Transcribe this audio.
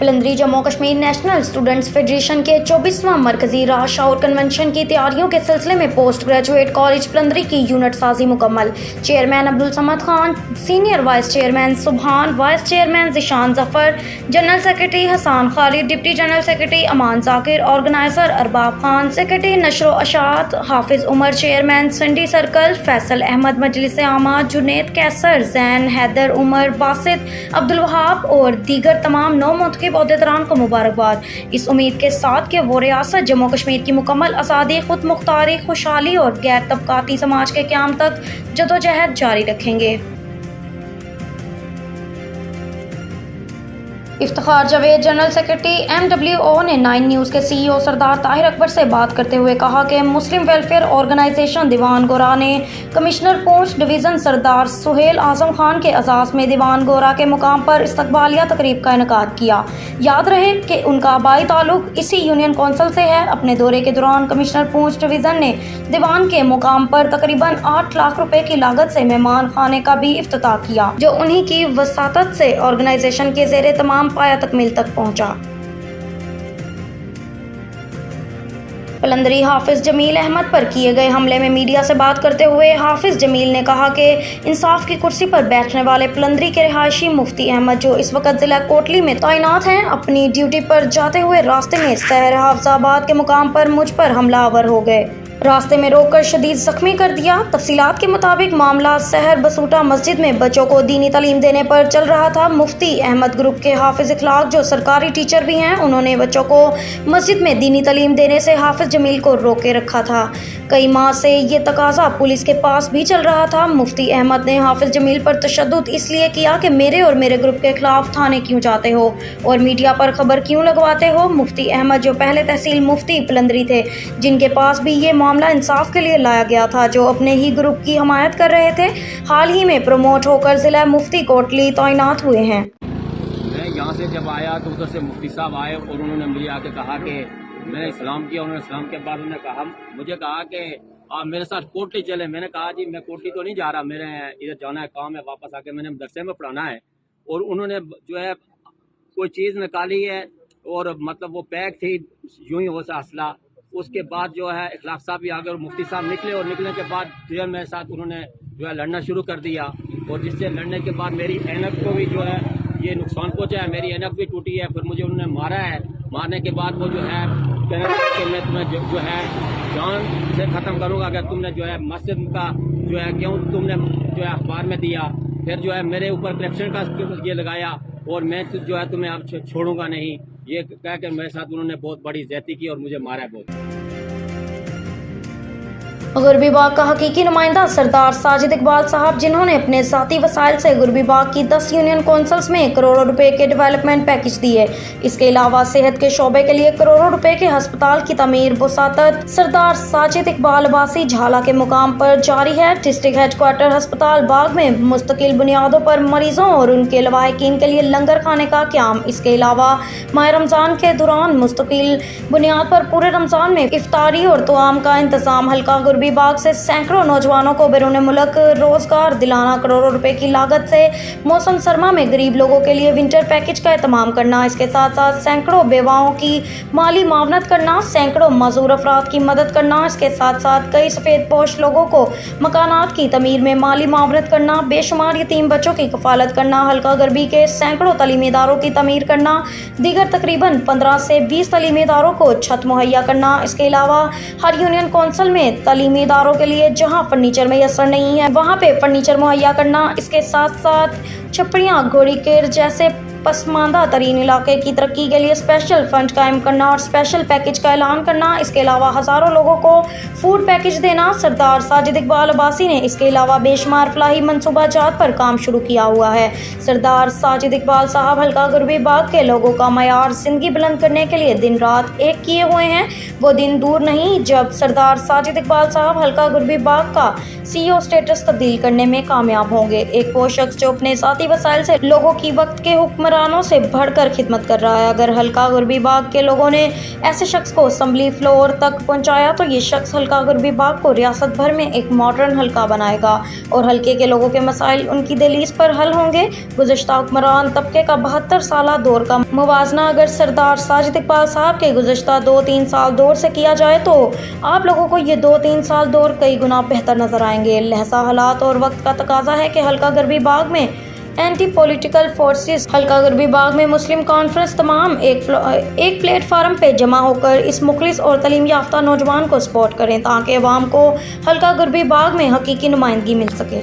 Palandri Jammu Kashmir national students federation के 24वां मरकजी राह शऊर कन्वेंशन की तैयारियों के सिलसिले में पोस्ट ग्रेजुएट कॉलेज पलंदरी की यूनिट साजी मुकम्मल। Chairman Abdul Samad Khan, senior vice chairman Subhan, vice chairman Zeeshan Zafar, general secretary Hassan Khalid, deputy general secretary Aman Zakir, organiser Arbab Khan, secretary नशर अशात हाफिज उमर, चेयरमैन संडी सर्कल फैसल अहमद, मजलिस आमा जुनेद कैसर, जैन हैदर उमर, बासित अब्दुल वहाब और दीगर तमाम नौ मुंतखब अहदेदारान को मुबारकबाद। इस उम्मीद के साथ कि वो रियासत जम्मू कश्मीर की मुकम्मल आज़ादी, खुद मुख्तारी, खुशहाली और गैर तबकाती समाज के क़याम तक जदोजहद जारी रखेंगे। Iftikhar Javed, general secretary MWO ने 9 न्यूज़ के CEO सरदार ताहिर अकबर से बात करते हुए कहा कि मुस्लिम वेलफेयर ऑर्गेनाइजेशन दीवान गोरा ने कमिश्नर पूंछ डिवीज़न सरदार सुहेल आजम खान के एजाज़ में दीवान गोरा के मुकाम पर इस्तकबालिया तकरीब का इनेकाद किया। याद रहे कि उनका आबाई ताल्लुक इसी यूनियन कौंसिल से है। अपने दौरे के दौरान कमिश्नर पूंछ डिवीज़न ने दीवान के मुकाम पर तकरीबन 8 लाख रुपए की लागत से मेहमान खाने का भी इफ्तिताह किया, जो उन्हीं की वसातत से ऑर्गेनाइजेशन के ज़ेरे तमाम पाया तकमील तक पहुंचा। पलंदरी हाफिज जमील अहमद पर किए गए हमले में मीडिया से बात करते हुए हाफिज जमील ने कहा कि इंसाफ की कुर्सी पर बैठने वाले पलंदरी के रिहायशी मुफ्ती अहमद, जो इस वक्त जिला कोटली में तैनात हैं, अपनी ड्यूटी पर जाते हुए रास्ते में शहर हाफिजाबाद के मुकाम पर मुझ पर हमलावर हो गए, रास्ते में रोककर शदीद जख्मी कर दिया। तफसीलात के मुताबिक मामला शहर बसूटा मस्जिद में बच्चों को दीनी तालीम देने पर चल रहा था। मुफ्ती अहमद ग्रुप के हाफिज इखलाक, जो सरकारी टीचर भी हैं, उन्होंने बच्चों को मस्जिद में दीनी तालीम देने से हाफिज जमील को रोके रखा था। कई माह से ये तकाजा पुलिस के पास भी चल रहा था। मुफ्ती अहमद ने हाफिज जमील पर तशद्दुद इसलिए किया कि मेरे और मेरे ग्रुप के खिलाफ थाने क्यों जाते हो और मीडिया पर खबर क्यों लगवाते हो। मुफ्ती अहमद, जो पहले तहसील मुफ्ती पलंदरी थे, जिनके पास भी ये मामला इंसाफ के लिए लाया गया था, जो अपने ही ग्रुप की हमायत कर रहे थे, हाल ही में प्रमोट होकर जिला मुफ्ती कोटली तैनात हुए हैं। मैं यहाँ से जब आया तो उधर से मुफ्ती साहब आए और उन्होंने मुझे आके कहा कि मैंने इस्लाम किया। उन्होंने इस्लाम के बाद उन्होंने मुझे कहा कि आप मेरे साथ कोटली चले। मैंने कहा जी मैं कोटली तो नहीं जा रहा, मेरे इधर जाना है, काम है, वापस आके मैंने मदरसे में पढ़ाना है। और उन्होंने जो है कोई चीज़ निकाली है और मतलब वो पैक थी यूं ही हो सा असला। उसके बाद जो है इखलाक साहब भी आ गए और मुफ्ती साहब निकले और निकलने के बाद फिर मेरे साथ उन्होंने जो है लड़ना शुरू कर दिया। और जिससे लड़ने के बाद मेरी ऐनक को भी जो है ये नुकसान पहुंचा है, मेरी ऐनक भी टूटी है। फिर मुझे उन्होंने मारा है। मारने के बाद वो जो है कि मैं तुम्हें जो है जान से ख़त्म करूँगा अगर तुमने जो है मस्जिद का जो है क्यों तुमने जो है अखबार में दिया। फिर जो है मेरे ऊपर करप्शन का ये लगाया और मैं जो है तुम्हें अब छोड़ूंगा नहीं, ये कह कर मेरे साथ उन्होंने बहुत बड़ी ज्यादती की और मुझे मारा बहुत। गुरबी बाग का हकीकी नुमाइंदा सरदार साजिद इकबाल साहब, जिन्होंने अपने ज़ाती वसाइल से गुरबी बाग की 10 यूनियन कौंसल्स में करोड़ों रुपए के डेवलपमेंट पैकेज दिए। इसके अलावा सेहत के शोबे के लिए करोड़ों रुपए के हस्पताल की तमीर वसातत सरदार साजिद इकबाल अब्बासी झाला के मुकाम पर जारी है। डिस्ट्रिक्ट हेडक्वार्टर हस्पताल बाग में मुस्तकिल बुनियादों पर मरीजों और उनके लवाहिकीन के लिए लंगर खाने का क़याम। इसके अलावा माह रमज़ान के दौरान मुस्तकिल बुनियाद पर पूरे रमज़ान में इफ्तारी और तुआम का इंतजाम। हल्का गुरबी बाग से सैकड़ों नौजवानों को बैरून मुल्क रोजगार दिलाना, करोड़ों रुपए की लागत से मौसम सरमा में गरीब लोगों के लिए विंटर पैकेज का एहतमाम करना। इसके साथ साथ सैकड़ों बेवाओं की माली मावनत करना, सैकड़ों मजदूर अफराद की मदद करना। इसके साथ साथ कई सफ़ेद पोश लोगों को मकानात की तमीर में माली मावनत करना, बेशुमार यतीम बच्चों की कफालत करना, हल्का गरबी के सैकड़ों तलीमी इदारों की तमीर करना, दीगर तकरीबन 15 से 20 तलीमी इदारों को छत मुहैया करना। इसके अलावा हर यूनियन कौंसिल में तलीमी इदारों के लिए जहां फर्नीचर मैसर नहीं है वहां पे फर्नीचर मुहैया करना। इसके साथ साथ छपड़ियां, घोड़ी केर जैसे पसमानदा तरीन इलाके की तरक्की के लिए स्पेशल फंड कायम करना और स्पेशल पैकेज का ऐलान करना। इसके अलावा हज़ारों लोगों को फूड पैकेज देना। सरदार साजिद इकबाल अब्बासी ने इसके अलावा बेशुमार फलाही मनसूबा जात पर काम शुरू किया हुआ है। सरदार साजिद इकबाल साहब हल्का गुरबी बाग के लोगों का मयार ज़िंदगी बुलंद करने के लिए दिन रात एक किए हुए हैं। वो दिन दूर नहीं जब सरदार साजिद इकबाल साहब हल्का गुरबी बाग का CEO स्टेटस तब्दील करने में कामयाब होंगे। एक वो शख्स जो अपने ज़ाती वसाइल से लोगों की वक्त के हुक्मरान حکمرانوں سے بڑھ کر خدمت کر رہا ہے۔ اگر حلقہ غربی باغ کے لوگوں نے ایسے شخص کو اسمبلی فلور تک پہنچایا تو یہ شخص حلقہ غربی باغ کو ریاست بھر میں ایک ماڈرن حلقہ بنائے گا اور حلقے کے لوگوں کے مسائل ان کی دہلیز پر حل ہوں گے۔ گزشتہ حکمران طبقے کا 72 سالہ دور کا موازنہ اگر سردار ساجد اقبال صاحب کے گزشتہ 2-3 سال دور سے کیا جائے تو آپ لوگوں کو یہ 2-3 سال دور کئی گنا بہتر نظر آئیں گے۔ لہذا حالات اور وقت کا تقاضا ہے کہ حلقہ غربی باغ میں اینٹی پولیٹیکل فورسز حلقہ غربی باغ میں مسلم کانفرنس تمام ایک پلیٹ فارم پہ جمع ہو کر اس مخلص اور تعلیم یافتہ نوجوان کو سپورٹ کریں تاکہ عوام کو حلقہ غربی باغ میں حقیقی نمائندگی مل سکے۔